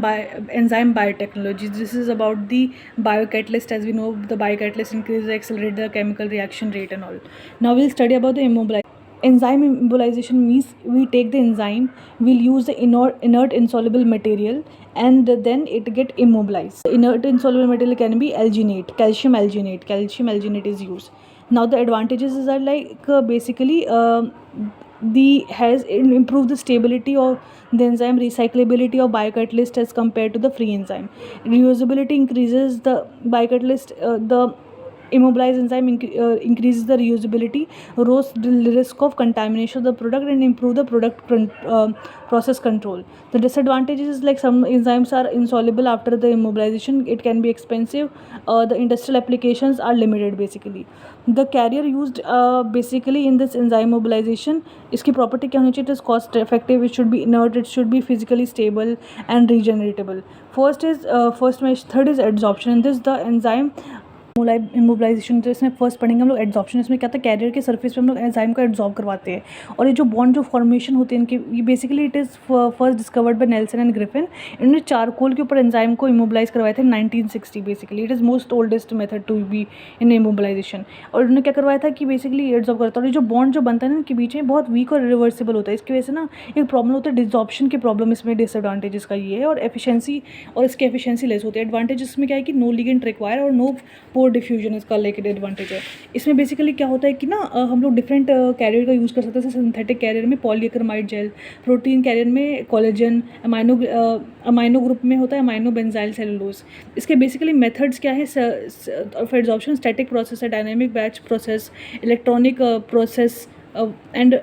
enzyme biotechnology. This is about the biocatalyst. As we know, the biocatalyst increases, accelerate the chemical reaction rate and all. Now we'll study about the enzyme immobilization. Means we take the enzyme, we'll use the inert insoluble material, and then it get immobilized. The inert insoluble material can be alginate, calcium alginate. Calcium alginate is used. Now the advantages are like basically the has improved the stability of the enzyme, recyclability of biocatalyst as compared to the free enzyme. Reusability increases the biocatalyst, the immobilized enzyme increases the reusability, lowers the risk of contamination of the product, and improve the process control. The disadvantages is like some enzymes are insoluble after the immobilization. It can be expensive. The industrial applications are limited basically. The carrier used basically in this enzyme mobilization, इसकी property क्या होनी चाहिए? It is cost effective, it should be inert, it should be physically stable and regeneratable. Third is adsorption. In this the enzyme immobilization, तो इसमें first पढ़ेंगे हम लोग adsorption. इसमें क्या था, कैरियर के सरफेस पे हम लोग एंजाइम को एड्सॉर्ब करवाते हैं. और ये जो बॉन्ड जो फॉर्मेशन होते हैं इनके, ये basically it is first discovered by Nelson and Griffin. इन्होंने चारकोल के ऊपर एंजाइम को इमोबिलाइज करवाए थे 1960. Basically it is most oldest method to be in immobilization. और उन्होंने क्या करवाया था कि बेसिकली एड्सॉर्ब करता है. और ये जो बॉन्ड जो बनता है ना इनके बीच में, बहुत वीक और रिवर्सिबल होता है. इसकी वजह से ना एक प्रॉब्लम होता है डिसऑर्प्शन की प्रॉब्लम. इसमें डिसएडवांटेजेस का ये है. और एफिशिएंसी, और इसकी एफिशिएंसी लेस होती है. एडवांटेज इसमें क्या है कि नो लिगेंड रिक्वायर और नो पोर डिफ्यूजन इसका लेके एडवांटेज है. इसमें बेसिकली क्या होता है कि ना हम लोग डिफरेंट कैरियर का यूज़ कर सकते हैं. जैसे सिंथेटिक कैरियर में पॉलीएक्रमाइड जेल, प्रोटीन कैरियर में कोलेजन, अमाइनो ग्रुप में होता है अमाइनो बेंजाइल सेलुलोज. इसके बेसिकली मेथड्स क्या है फॉर एड्सॉर्प्शन? स्टैटिक प्रोसेस है, dynamic batch process, electronic process, and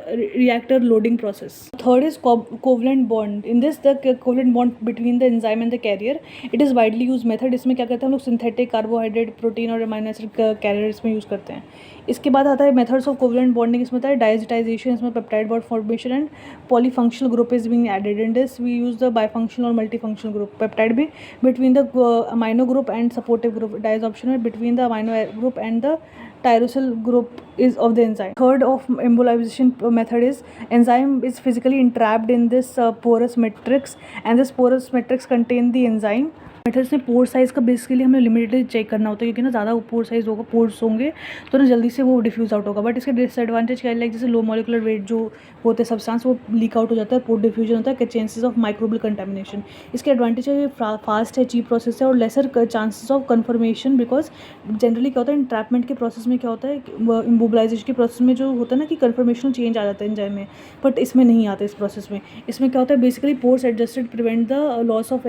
reactor loading process. Third is covalent bond. In this the covalent bond between the enzyme and the carrier, it is widely used method. इसमें क्या करते हैं हम लोग synthetic carbohydrate, protein और amino acid career इसमें use करते हैं. इसके बाद आता है मेथड्स ऑफ कोवलेंट बॉन्डिंग. इसमें होता है डायजिटाइजेशन, इसमें peptide bond formation and polyfunctional group is being added. In this we use the bifunctional और मल्टीफंक्शनल ग्रुप. पेप्टाइड भी between the amino group and supportive group. Desorption में between the amino group and the tyrosyl group is of the enzyme. Third of embolization method is enzyme is physically entrapped in this porous matrix, and this porous matrix contain the enzyme. Methods में पोर size का basically हमें limited check करना होता है, क्योंकि ना ज़्यादा पोर size होगा, पोर्स होंगे तो ना जल्दी से वो डिफ्यूज़ आउट होगा. बट इसके डिसएडवांटेज क्या है, लाइक जैसे लो मॉलिकुलर वेट जो होते हैं सब्सटेंस वो लीक आउट हो जाता है, पोर डिफ्यूजन होता है, चांसेस ऑफ माइक्रोबियल कंटामिनेशन. इसके एडवांटेज है ये फास्ट है, चीप प्रोसेस है और lesser chances of confirmation. Because generally क्या होता है इंट्रैपमेंट के प्रोसेस में क्या होता है, इमोबिलाइजेशन के प्रोसेस में जो होता है ना कि कन्फर्मेशनल चेंज आ जाता है एंजाइम में, बट इसमें नहीं आता. इस प्रोसेस में इसमें क्या होता है basically pores adjusted prevent the loss of